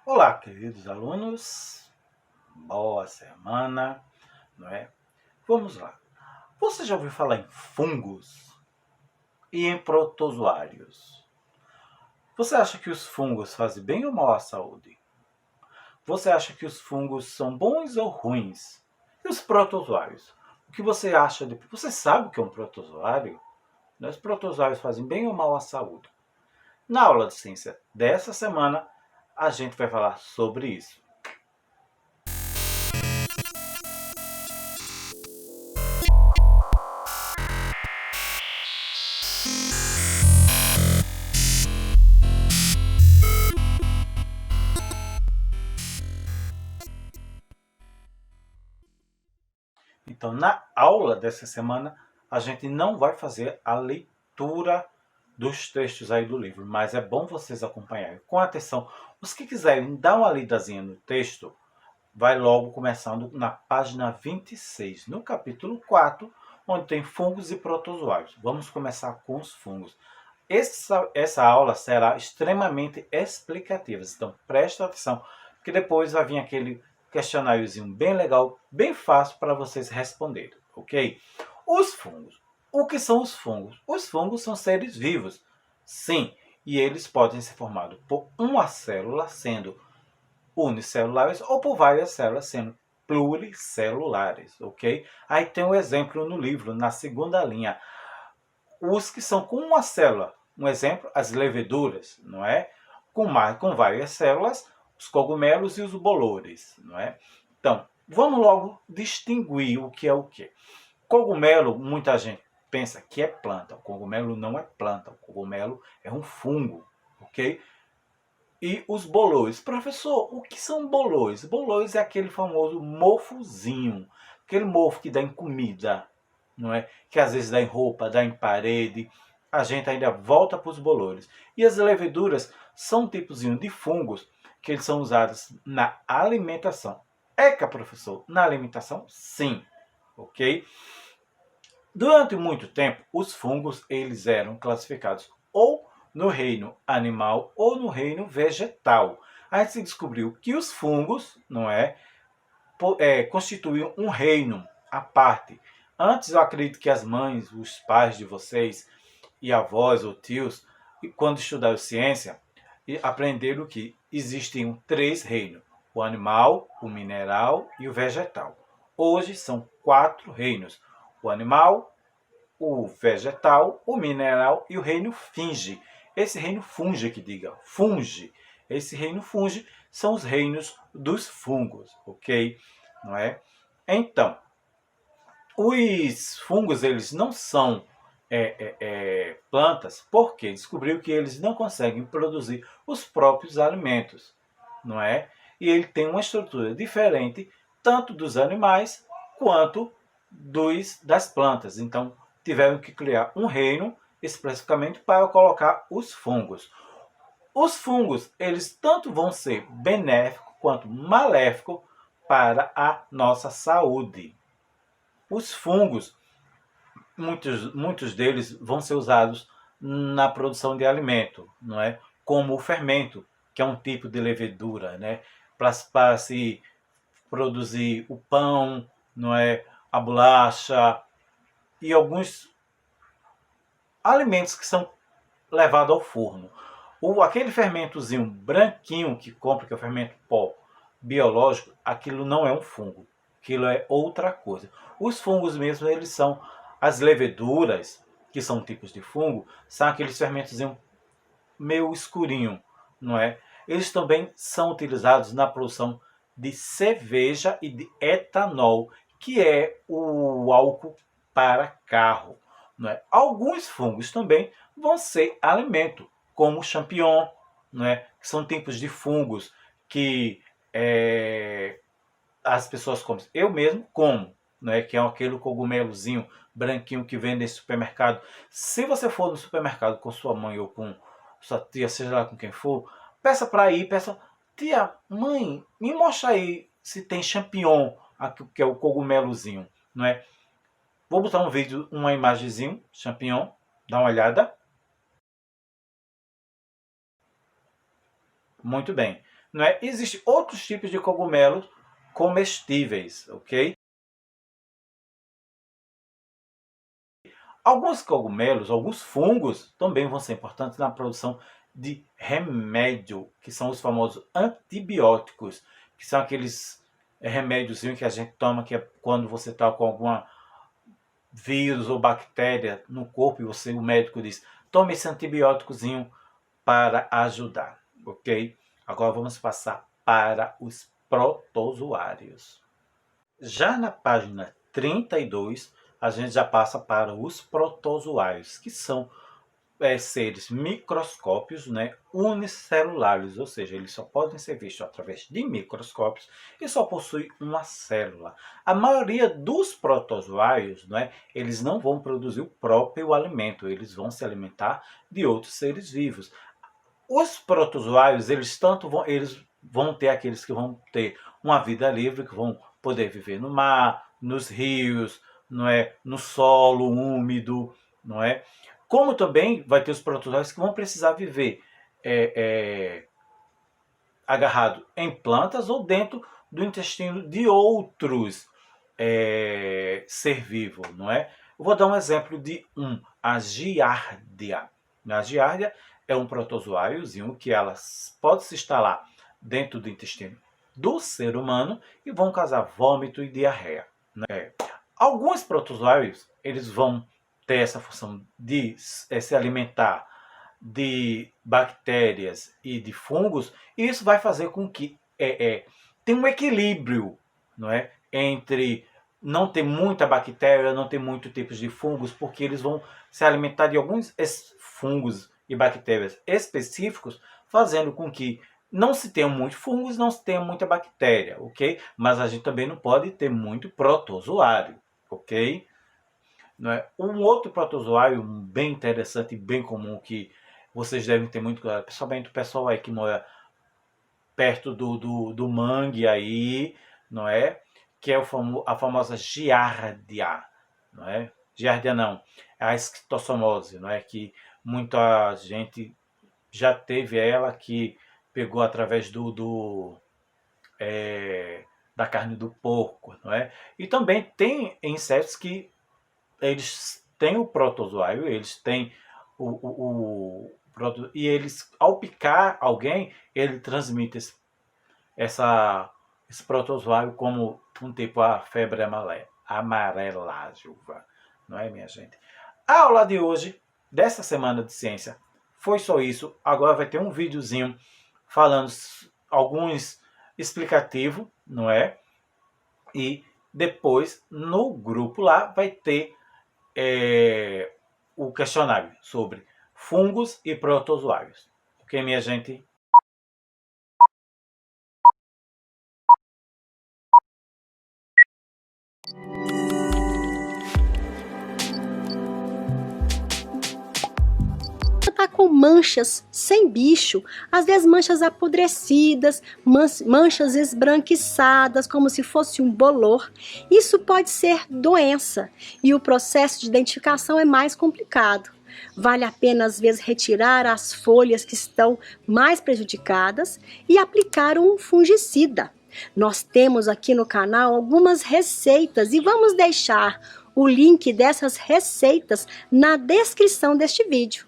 Olá, queridos alunos, boa semana, não é? Vamos lá. Você já ouviu falar em fungos e em protozoários? Você acha que os fungos fazem bem ou mal à saúde? Você acha que os fungos são bons ou ruins? E os protozoários? O que você acha de... Você sabe o que é um protozoário? Os protozoários fazem bem ou mal à saúde? Na aula de ciência dessa semana, a gente vai falar sobre isso. Então, na aula dessa semana, a gente não vai fazer a leitura dos textos aí do livro, mas é bom vocês acompanharem com atenção. Os que quiserem dar uma lidazinha no texto, vai logo começando na página 26, no capítulo 4, onde tem fungos e protozoários. Vamos começar com os fungos. Essa aula será extremamente explicativa, então presta atenção, porque depois vai vir aquele questionáriozinho bem legal, bem fácil para vocês responderem, ok? Os fungos. O que são os fungos? Os fungos são seres vivos, sim, e eles podem ser formados por uma célula sendo unicelulares ou por várias células sendo pluricelulares, ok? Aí tem um exemplo no livro, na segunda linha. Os que são com uma célula, um exemplo, as leveduras, não é? Com várias células, os cogumelos e os bolores, não é? Então, vamos logo distinguir o que é o que. Cogumelo, muita gente pensa que é planta. O cogumelo não é planta, o cogumelo é um fungo, ok? E os bolores. Professor, o que são bolores? Bolores é aquele famoso mofozinho, aquele mofo que dá em comida, não é? Que às vezes dá em roupa, dá em parede. A gente ainda volta para os bolores. E as leveduras são um tipozinho de fungos que eles são usados na alimentação. Eca, professor, na alimentação, sim, ok? Durante muito tempo, os fungos eles eram classificados ou no reino animal ou no reino vegetal. Aí se descobriu que os fungos, não é, constituíam um reino à parte. Antes eu acredito que as mães, os pais de vocês e avós ou tios, quando estudaram ciência, aprenderam que existiam três reinos: o animal, o mineral e o vegetal. Hoje são quatro reinos: o animal, o vegetal, o mineral e o reino fungi. Esse reino fungi que diga fungi. Esse reino fungi são os reinos dos fungos, ok? Não é? Então, os fungos eles não são plantas porque descobriu que eles não conseguem produzir os próprios alimentos, não é? E ele tem uma estrutura diferente tanto dos animais quanto das plantas. Então, tiveram que criar um reino especificamente para colocar os fungos. Os fungos, eles tanto vão ser benéficos quanto maléficos para a nossa saúde. Os fungos, muitos deles vão ser usados na produção de alimento, não é? Como o fermento, que é um tipo de levedura, né? Para se produzir o pão, não é? A bolacha e alguns alimentos que são levados ao forno. Aquele fermentozinho branquinho que compra, que é o fermento pó biológico, aquilo não é um fungo. Aquilo é outra coisa. Os fungos mesmo, eles são as leveduras, que são tipos de fungo, são aqueles fermentozinhos meio escurinho, não é? Eles também são utilizados na produção de cerveja e de etanol, que é o álcool para carro. Não é? Alguns fungos também vão ser alimento, como o champignon, não é? Que são tipos de fungos que as pessoas comem. Eu mesmo como, não é? Que é aquele cogumelozinho branquinho que vende em supermercado. Se você for no supermercado com sua mãe ou com sua tia, seja lá com quem for, peça para ir, peça, tia, mãe, me mostra aí se tem champignon, que é o cogumelozinho, não é? Vou botar um vídeo, uma imagenzinho, champignon, dá uma olhada. Muito bem. não é? Existem outros tipos de cogumelos comestíveis, ok? Alguns cogumelos, alguns fungos também vão ser importantes na produção de remédio, que são os famosos antibióticos, que são aqueles remédios que a gente toma que é quando você está com alguma vírus ou bactéria no corpo e o médico diz, tome esse antibióticozinho para ajudar, ok? Agora vamos passar para os protozoários. Já na página 32, a gente já passa para os protozoários, que são seres microscópios, né, unicelulares, ou seja, eles só podem ser vistos através de microscópios e só possuem uma célula. A maioria dos protozoários, né, eles não vão produzir o próprio alimento, eles vão se alimentar de outros seres vivos. Os protozoários, eles vão ter aqueles que vão ter uma vida livre, que vão poder viver no mar, nos rios, não é, no solo úmido, não é? Como também vai ter os protozoários que vão precisar viver agarrado em plantas ou dentro do intestino de outros ser vivo, não é? Eu vou dar um exemplo de a giardia. A giardia é um protozoáriozinho que ela pode se instalar dentro do intestino do ser humano e vão causar vômito e diarreia, né? Alguns protozoários, eles vão ter essa função de se alimentar de bactérias e de fungos, e isso vai fazer com que tenha um equilíbrio, não é, entre não ter muita bactéria, não ter muitos tipos de fungos, porque eles vão se alimentar de alguns fungos e bactérias específicos, fazendo com que não se tenha muitos fungos, não se tenha muita bactéria, ok? Mas a gente também não pode ter muito protozoário, ok? Não é? Um outro protozoário bem interessante e bem comum que vocês devem ter muito cuidado, principalmente o pessoal aí que mora perto do mangue aí, não é? Que é a famosa giardia, não é? Giardia não, é a esquistossomose, não é? Que muita gente já teve ela, que pegou através da carne do porco, não é? E também tem insetos que eles têm o protozoário, eles têm e eles, ao picar alguém, ele transmite esse protozoário como um tipo a febre amarelágua, não é, minha gente? A aula de hoje, dessa semana de ciência, foi só isso. Agora vai ter um videozinho falando alguns explicativo, não é? E depois, no grupo lá, vai ter o questionário sobre fungos e protozoários. Ok, minha gente? Tá com manchas sem bicho, às vezes manchas apodrecidas, manchas esbranquiçadas, como se fosse um bolor. Isso pode ser doença e o processo de identificação é mais complicado. Vale a pena, às vezes, retirar as folhas que estão mais prejudicadas e aplicar um fungicida. Nós temos aqui no canal algumas receitas e vamos deixar o link dessas receitas na descrição deste vídeo.